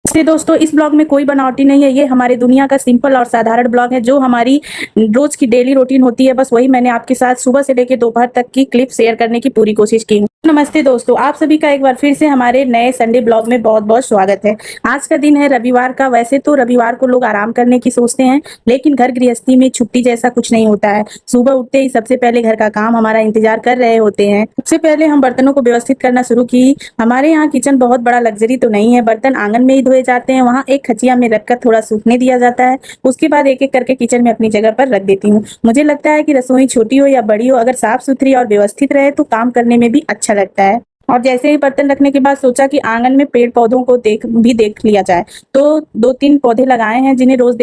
से दोस्तों, इस ब्लॉग में कोई बनावटी नहीं है। ये हमारे दुनिया का सिंपल और साधारण ब्लॉग है, जो हमारी रोज की डेली रूटीन होती है। बस वही मैंने आपके साथ सुबह से लेकर दोपहर तक की क्लिप शेयर करने की पूरी कोशिश की हूँ। नमस्ते दोस्तों, आप सभी का एक बार फिर से हमारे नए संडे ब्लॉग में बहुत बहुत स्वागत है। आज का दिन है रविवार का। वैसे तो रविवार को लोग आराम करने की सोचते हैं, लेकिन घर गृहस्थी में छुट्टी जैसा कुछ नहीं होता है। सुबह उठते ही सबसे पहले घर का काम हमारा इंतजार कर रहे होते हैं। सबसे पहले हम बर्तनों को व्यवस्थित करना शुरू की। हमारे यहाँ किचन बहुत बड़ा लग्जरी तो नहीं है। बर्तन आंगन में ही धोए जाते हैं, वहाँ एक खचिया में रखकर थोड़ा सूखने दिया जाता है। उसके बाद एक एक करके किचन में अपनी जगह पर रख देती हूँ। मुझे लगता है कि रसोई छोटी हो या बड़ी हो, अगर साफ सुथरी और व्यवस्थित रहे तो काम करने में भी अच्छा लगता है। और जैसे ही बर्तन रखने के बाद सोचा कि आंगन में पेड़ पौधों को देख लिया जाए। तो 2-3 पौधे लगाए हैं, जिन्हें रोज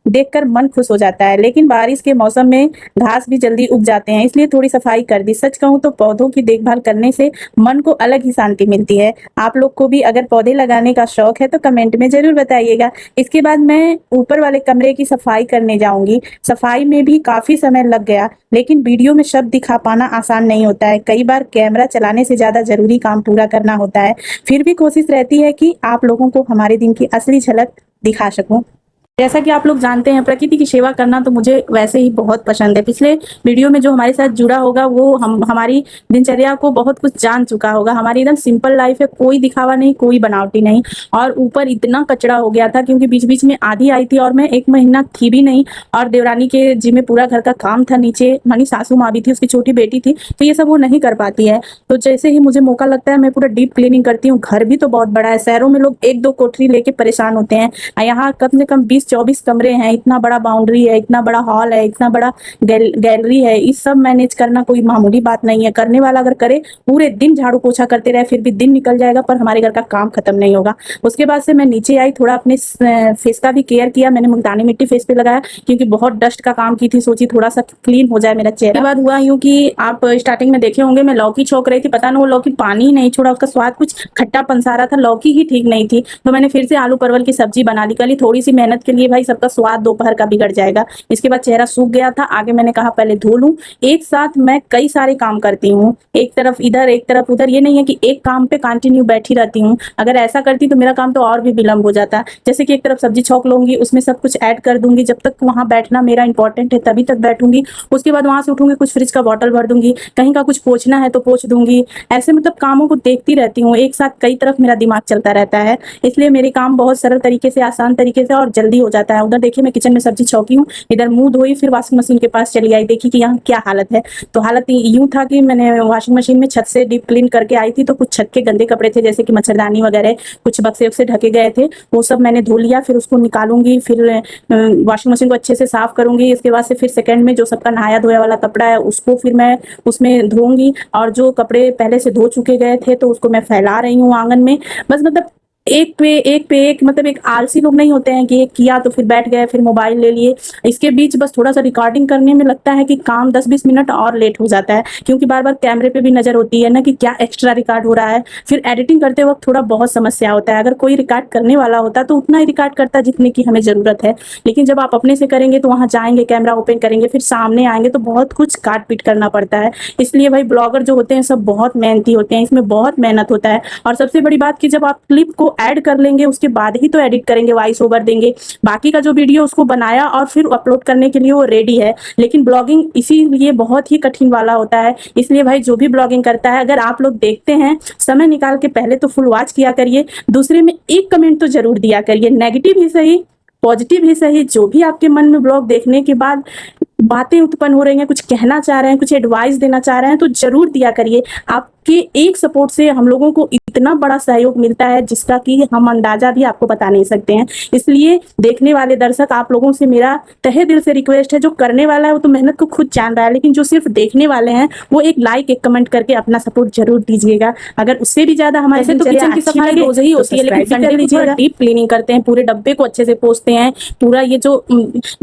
देखकर मन खुश हो जाता है। लेकिन बारिश के मौसम में घास भी जल्दी उग जाते हैं, इसलिए थोड़ी सफाई कर दी। सच कहूँ तो पौधों की देखभाल करने से मन को अलग ही शांति मिलती है। आप लोग को भी अगर पौधे लगाने का शौक है तो कमेंट में जरूर बताइएगा। इसके बाद मैं ऊपर वाले कमरे की सफाई करने जाऊंगी। सफाई में भी काफी समय लग गया, लेकिन वीडियो में शब्द दिखा पाना आसान नहीं होता है। कई बार कैमरा चलाने से ज्यादा जरूरी काम पूरा करना होता है। फिर भी कोशिश रहती है कि आप लोगों को हमारे दिन की असली झलक दिखा सकूं। जैसा कि आप लोग जानते हैं, प्रकृति की सेवा करना तो मुझे वैसे ही बहुत पसंद है। पिछले वीडियो में जो हमारे साथ जुड़ा होगा वो हमारी दिनचर्या को बहुत कुछ जान चुका होगा। हमारी एकदम सिंपल लाइफ है, कोई दिखावा नहीं, कोई बनावटी नहीं। और ऊपर इतना कचरा हो गया था क्योंकि बीच बीच में आधी आई थी और मैं 1 महीना थी भी नहीं। और देवरानी के जिम्मे पूरा घर का काम था। नीचे हमारी सासू माँ भी थी, उसकी छोटी बेटी थी, तो ये सब वो नहीं कर पाती है। तो जैसे ही मुझे मौका लगता है मैं पूरा डीप क्लीनिंग करती हूँ। घर भी तो बहुत बड़ा है, शहरों में लोग 1-2 कोठरी लेके परेशान होते हैं। यहाँ कम से कम 20-24 कमरे हैं, इतना बड़ा बाउंड्री है, इतना बड़ा हॉल है, इतना बड़ा गैलरी है। इस सब मैनेज करना कोई मामूली बात नहीं है। करने वाला अगर करे, पूरे दिन झाड़ू पोछा करते रहे, फिर भी दिन निकल जाएगा पर हमारे घर का काम खत्म नहीं होगा। उसके बाद से मैं नीचे आई, थोड़ा अपने फेस का भी केयर किया। मैंने मुल्तानी मिट्टी फेस पे लगाया क्योंकि बहुत डस्ट का काम की थी। सोची थोड़ा सा क्लीन हो जाए मेरा चेहरा। के बाद हुआ यूं कि आप स्टार्टिंग में देखे होंगे मैं लौकी छोक रही थी। पता नहीं वो लौकी पानी ही नहीं छोड़ा, उसका स्वाद कुछ खट्टा पंसा रहा था, लौकी ही ठीक नहीं थी। तो मैंने फिर से आलू परवल की सब्जी बना ली। कल थोड़ी सी मेहनत के लिए भाई सबका स्वाद दोपहर का बिगड़ जाएगा। इसके बाद चेहरा सूख गया था। आगे मैंने कहा पहले धो लूं। एक साथ मैं कई सारे काम करती हूँ, एक तरफ इधर एक तरफ उधर। ये नहीं है कि एक काम पे कंटिन्यू बैठी रहती हूँ। अगर ऐसा करती तो मेरा काम तो और भी विलंब हो जाता। जैसे कि एक तरफ सब्जी छौंक लूंगी, उसमें सब कुछ ऐड कर दूंगी। जब तक वहां बैठना मेरा इंपॉर्टेंट है तभी तक बैठूंगी। उसके बाद वहां से उठूंगी, कुछ फ्रिज का बॉटल भर दूंगी, कहीं का कुछ पोंछना है तो पोंछ दूंगी। ऐसे मतलब कामों को देखती रहती हूँ। एक साथ कई तरफ मेरा दिमाग चलता रहता है, इसलिए मेरे काम बहुत सरल तरीके से, आसान तरीके से और जल्दी हो जाता है। उधर देखिए मैं किचन में सब्जी छौंकी हूँ, इधर मुंह धोई, फिर वॉशिंग मशीन के पास चली आई। देखी कि यहाँ क्या हालत है। तो हालत यूं था कि मैंने वॉशिंग मशीन में छत से डीप क्लीन करके आई थी, तो कुछ छत के गंदे कपड़े थे, जैसे कि मच्छरदानी वगैरह, कुछ बक्से वक्से ढके गए थे, वो सब मैंने धो लिया। फिर उसको निकालूंगी, फिर वॉशिंग मशीन को अच्छे से साफ करूंगी। इसके बाद से फिर सेकंड में जो सबका नहाया धोया वाला कपड़ा है उसको फिर मैं उसमें धोऊंगी। और जो कपड़े पहले से धो चुके गए थे तो उसको मैं फैला रही हूँ आंगन में। बस मतलब एक पे एक, मतलब एक आलसी लोग नहीं होते हैं कि एक किया तो फिर बैठ गए, फिर मोबाइल ले लिए। इसके बीच बस थोड़ा सा रिकॉर्डिंग करने में लगता है कि काम 10-20 मिनट और लेट हो जाता है, क्योंकि बार बार कैमरे पे भी नजर होती है ना कि क्या एक्स्ट्रा रिकॉर्ड हो रहा है। फिर एडिटिंग करते वक्त थोड़ा बहुत समस्या होता है। अगर कोई रिकॉर्ड करने वाला होता तो उतना ही रिकॉर्ड करता जितने की हमें जरूरत है। लेकिन जब आप अपने से करेंगे तो वहां जाएंगे, कैमरा ओपन करेंगे, फिर सामने आएंगे तो बहुत कुछ काट पीट करना पड़ता है। इसलिए भाई ब्लॉगर जो होते हैं सब बहुत मेहनती होते हैं, इसमें बहुत मेहनत होता है। और सबसे बड़ी बात कि जब आप क्लिप को ऐड कर लेंगे उसके बाद ही तो एडिट करेंगे, वॉइस ओवर देंगे। बाकी का जो वीडियो उसको बनाया और फिर अपलोड करने के लिए वो रेडी है। लेकिन ब्लॉगिंग इसीलिए बहुत ही कठिन वाला होता है। इसलिए भाई जो भी ब्लॉगिंग करता है, अगर आप लोग देखते हैं, समय निकाल के पहले तो फुल वॉच किया करिए, दूसरे में एक कमेंट तो जरूर दिया करिए, नेगेटिव ही सही पॉजिटिव ही सही। जो भी आपके मन में ब्लॉग देखने के बाद बातें उत्पन्न हो रही हैं, कुछ कहना चाह रहे हैं, कुछ एडवाइस देना चाह रहे हैं, तो जरूर दिया करिए। आपके एक सपोर्ट से हम लोगों को इतना बड़ा सहयोग मिलता है जिसका कि हम अंदाजा भी आपको बता नहीं सकते हैं। इसलिए देखने वाले दर्शक, आप लोगों से मेरा तहे दिल से रिक्वेस्ट है, जो करने वाला है वो तो मेहनत को खुद जान रहा है, लेकिन जो सिर्फ देखने वाले हैं वो एक लाइक एक कमेंट करके अपना सपोर्ट जरूर दीजिएगा। अगर उससे भी ज्यादा हमारे तो किचन की सफाई रोज ही होती है, लेकिन संडे लीजिएगा डीप क्लीनिंग करते हैं, पूरे डब्बे को अच्छे से पोंछते हैं। पूरा ये जो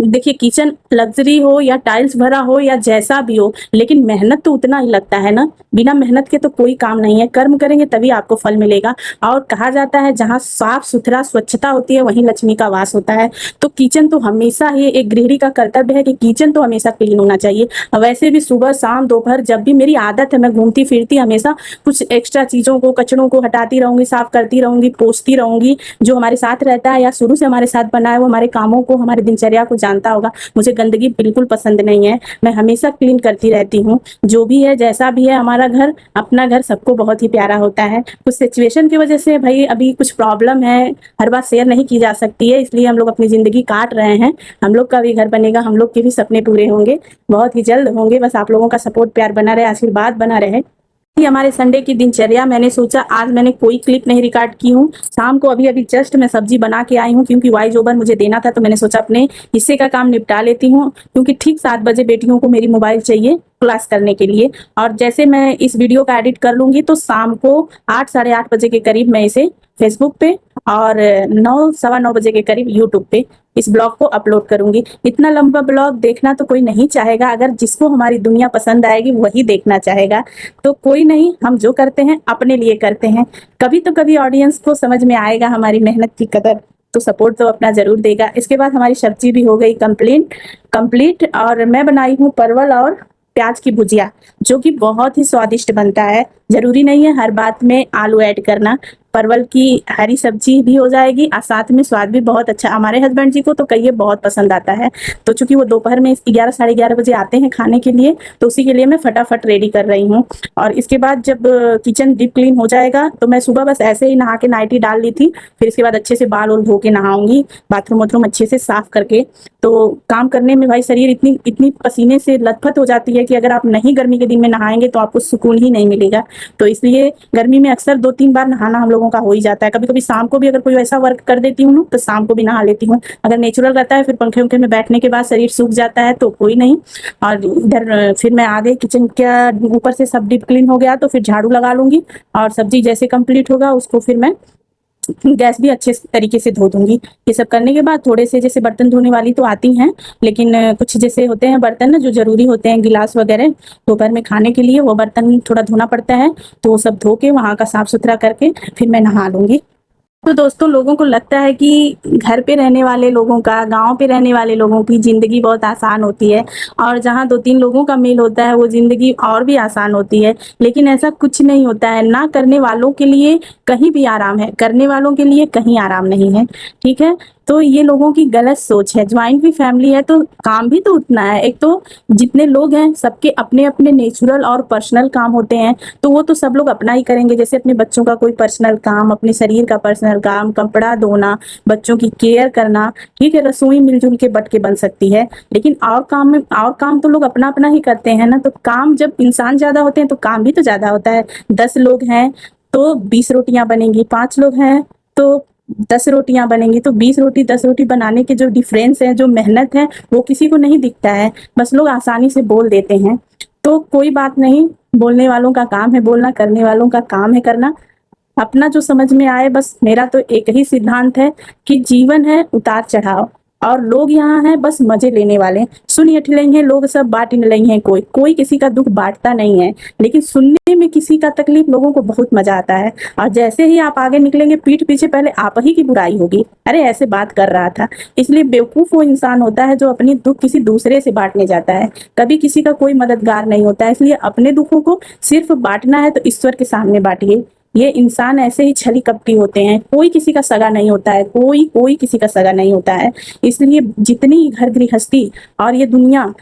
देखिए किचन लग्जरी हो या टाइल्स भरा हो या जैसा भी हो, लेकिन मेहनत तो उतना ही लगता है ना। बिना मेहनत के तो कोई काम नहीं है। कर्म करेंगे तभी आपको फल मिलेगा। और कहा जाता है जहाँ साफ सुथरा स्वच्छता होती है वहीं लक्ष्मी का वास होता है। तो किचन तो हमेशा ही एक गृहिणी का कर्तव्य है कि किचन तो हमेशा क्लीन होना चाहिए। वैसे भी सुबह शाम दोपहर जब भी मेरी आदत है, मैं घूमती फिरती हमेशा कुछ एक्स्ट्रा चीजों को, कचड़ों को हटाती रहूंगी, साफ करती रहूंगी, पोंछती रहूंगी। जो हमारे साथ रहता है या शुरू से हमारे साथ बना है वो हमारे कामों को, हमारी दिनचर्या को जानता होगा। मुझे गंदगी बिल्कुल पसंद नहीं है। मैं हमेशा क्लीन करती रहती हूँ। जो भी है जैसा भी है, हमारा घर, अपना घर सबको बहुत ही प्यारा होता है। कुछ सिचुएशन की वजह से भाई अभी कुछ प्रॉब्लम है, हर बात शेयर नहीं की जा सकती है, इसलिए हम लोग अपनी जिंदगी काट रहे हैं। हम लोग का भी घर बनेगा, हम लोग के भी सपने पूरे होंगे, बहुत ही जल्द होंगे। बस आप लोगों का सपोर्ट प्यार बना रहे, आशीर्वाद बना रहे। ये हमारे संडे की दिनचर्या। मैंने सोचा आज मैंने कोई क्लिप नहीं रिकॉर्ड की हूँ। शाम को अभी जस्ट मैं सब्जी बना के आई हूँ, क्योंकि वाइज ओवर मुझे देना था, तो मैंने सोचा अपने हिस्से का काम निपटा लेती हूँ, क्योंकि ठीक 7 बजे बेटियों को मेरी मोबाइल चाहिए क्लास करने के लिए। और जैसे मैं इस वीडियो का एडिट कर लूंगी तो शाम को 8 साढ़े 8 बजे के करीब मैं इसे फेसबुक पे और 9 सवा 9 बजे के करीब यूट्यूब पे इस ब्लॉग को अपलोड करूंगी। इतना लंबा ब्लॉग देखना तो कोई नहीं चाहेगा, अगर जिसको हमारी दुनिया पसंद आएगी वही देखना चाहेगा। तो कोई नहीं, हम जो करते हैं अपने लिए करते हैं। कभी तो कभी ऑडियंस को समझ में आएगा हमारी मेहनत की कदर, तो सपोर्ट तो अपना जरूर देगा। इसके बाद हमारी सब्जी भी हो गई कंप्लीट और मैं बनाई हूँ परवल और प्याज की भुजिया, जो कि बहुत ही स्वादिष्ट बनता है। जरूरी नहीं है हर बात में आलू ऐड करना, परवल की हरी सब्जी भी हो जाएगी और साथ में स्वाद भी बहुत अच्छा। हमारे हस्बैंड जी को तो कहिए बहुत पसंद आता है। तो चूंकि वो दोपहर में 11 साढ़े 11 बजे आते हैं खाने के लिए, तो उसी के लिए मैं फटाफट रेडी कर रही हूँ। और इसके बाद जब किचन डीप क्लीन हो जाएगा तो मैं सुबह बस ऐसे ही नहा के नाइटी डाल ली थी, फिर इसके बाद अच्छे से बाल धो के नहाऊंगी, बाथरूम वाथरूम अच्छे से साफ करके। तो काम करने में भाई शरीर इतनी पसीने से लथपथ हो जाती है कि अगर आप नहीं गर्मी के दिन में नहाएंगे तो आपको सुकून ही नहीं मिलेगा। तो इसलिए गर्मी में अक्सर 2-3 बार नहाना हम लोगों का हो ही जाता है। कभी कभी शाम को भी अगर कोई वैसा वर्क कर देती हूँ तो शाम को भी नहा लेती हूँ। अगर नेचुरल रहता है फिर पंखे उंखे में बैठने के बाद शरीर सूख जाता है तो कोई नहीं। और इधर फिर मैं आ गई किचन के ऊपर से सब डीप क्लीन हो गया तो फिर झाड़ू लगा लूंगी और सब्जी जैसे कंप्लीट होगा उसको फिर मैं गैस भी अच्छे तरीके से धो दूंगी। ये सब करने के बाद थोड़े से जैसे बर्तन धोने वाली तो आती हैं, लेकिन कुछ जैसे होते हैं बर्तन ना जो जरूरी होते हैं, गिलास वगैरह दोपहर में खाने के लिए, वो बर्तन थोड़ा धोना पड़ता है। तो वो सब धो के वहाँ का साफ सुथरा करके फिर मैं नहा लूंगी। तो दोस्तों, लोगों को लगता है कि घर पे रहने वाले लोगों का, गांव पे रहने वाले लोगों की जिंदगी बहुत आसान होती है और जहां 2-3 लोगों का मेल होता है वो जिंदगी और भी आसान होती है। लेकिन ऐसा कुछ नहीं होता है। ना करने वालों के लिए कहीं भी आराम है, करने वालों के लिए कहीं आराम नहीं है। ठीक है, तो ये लोगों की गलत सोच है। ज्वाइंट भी फैमिली है तो काम भी तो उतना है। एक तो जितने लोग हैं सबके अपने अपने नेचुरल और पर्सनल काम होते हैं, तो वो तो सब लोग अपना ही करेंगे। जैसे अपने बच्चों का कोई पर्सनल काम, अपने शरीर का पर्सनल काम, कपड़ा धोना, बच्चों की केयर करना, ठीक है, रसोई मिलजुल के बट के बन सकती है। लेकिन और काम तो लोग अपना अपना ही करते हैं ना। तो काम जब इंसान ज्यादा होते हैं तो काम भी तो ज्यादा होता है। 10 लोग हैं तो 20 रोटियां बनेंगी, 5 लोग हैं तो 10 रोटियां बनेंगी। तो 20 रोटी 10 रोटी बनाने के जो डिफरेंस है, जो मेहनत है, वो किसी को नहीं दिखता है। बस लोग आसानी से बोल देते हैं। तो कोई बात नहीं, बोलने वालों का काम है बोलना, करने वालों का काम है करना। अपना जो समझ में आए, बस मेरा तो एक ही सिद्धांत है कि जीवन है उतार चढ़ाव और लोग यहाँ हैं बस मजे लेने वाले। सुन लेंगे लोग सब, बांट लेंगे। कोई किसी का दुख बांटता नहीं है, लेकिन सुनने में किसी का तकलीफ लोगों को बहुत मजा आता है। और जैसे ही आप आगे निकलेंगे पीठ पीछे पहले आप ही की बुराई होगी, अरे ऐसे बात कर रहा था। इसलिए बेवकूफ वो इंसान होता है जो अपनी दुख किसी दूसरे से बांटने जाता है, कभी किसी का कोई मददगार नहीं होता है। इसलिए अपने दुखों को सिर्फ बांटना है तो ईश्वर के सामने बांटिए। ये इंसान ऐसे ही छली कपटी होते हैं, कोई किसी का सगा नहीं होता है, कोई किसी का सगा नहीं होता है। इसलिए जितनी घर गृहस्थी और ये दुनिया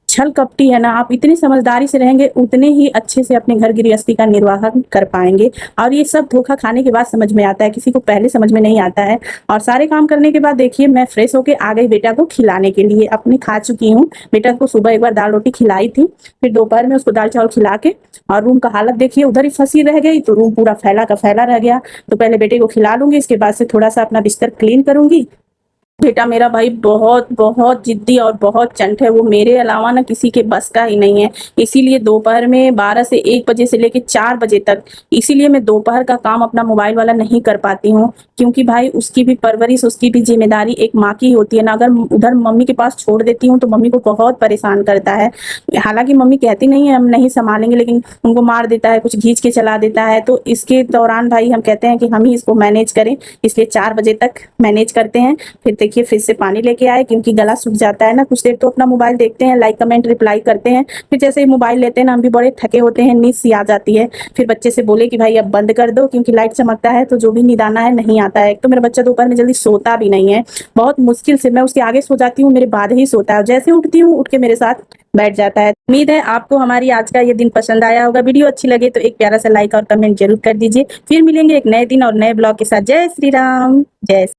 छल कपटी है ना, आप इतनी समझदारी से रहेंगे उतने ही अच्छे से अपने घर गृहस्थी का निर्वाह कर पाएंगे। और ये सब धोखा खाने के बाद समझ में आता है, किसी को पहले समझ में नहीं आता है। और सारे काम करने के बाद देखिए मैं फ्रेश होके आ गई बेटा को खिलाने के लिए। अपनी खा चुकी हूँ, बेटा को सुबह एक बार दाल रोटी खिलाई थी, फिर दोपहर में उसको दाल चावल खिला के, और रूम का हालत देखिए उधर ही फंसी रह गई, तो रूम पूरा फैला का फैला रह गया। तो पहले बेटे को खिला लूंगी, इसके बाद से थोड़ा सा अपना बिस्तर क्लीन करूंगी बेटा मेरा भाई बहुत बहुत जिद्दी और बहुत चंट है, वो मेरे अलावा ना किसी के बस का ही नहीं है। इसीलिए दोपहर में 12 से 1 बजे से लेके 4 बजे तक, इसीलिए मैं दोपहर का काम अपना मोबाइल वाला नहीं कर पाती हूँ, क्योंकि भाई उसकी भी परवरिश, उसकी भी जिम्मेदारी एक माँ की होती है ना। अगर उधर मम्मी के पास छोड़ देती हूँ तो मम्मी को बहुत परेशान करता है। हालांकि मम्मी कहती नहीं है हम नहीं संभालेंगे, लेकिन उनको मार देता है, कुछ खींच के चला देता है। तो इसके दौरान भाई हम कहते हैं कि हम ही इसको मैनेज करें, इसलिए 4 बजे तक मैनेज करते हैं। फिर देखिए फिर से पानी लेके आए, क्योंकि गला सूख जाता है ना। कुछ देर तो अपना मोबाइल देखते हैं, लाइक कमेंट रिप्लाई करते हैं। फिर जैसे ही मोबाइल लेते हैं ना, हम भी बड़े थके होते हैं, नींद सी आ जाती है। फिर बच्चे से बोले कि भाई अब बंद कर दो, क्योंकि लाइट चमकता है तो जो भी निदाना है नहीं आता है। एक तो मेरा बच्चा दोपहर में जल्दी सोता भी नहीं है, बहुत मुश्किल से मैं उसके आगे सो जाती हूँ, मेरे बाद ही सोता है। जैसे उठती हूँ उठ के मेरे साथ बैठ जाता है। उम्मीद है आपको हमारी आज का ये दिन पसंद आया होगा। वीडियो अच्छी लगे तो एक प्यारा सा लाइक और कमेंट जरूर कर दीजिए। फिर मिलेंगे एक नए दिन और नए ब्लॉग के साथ। जय श्री राम, जय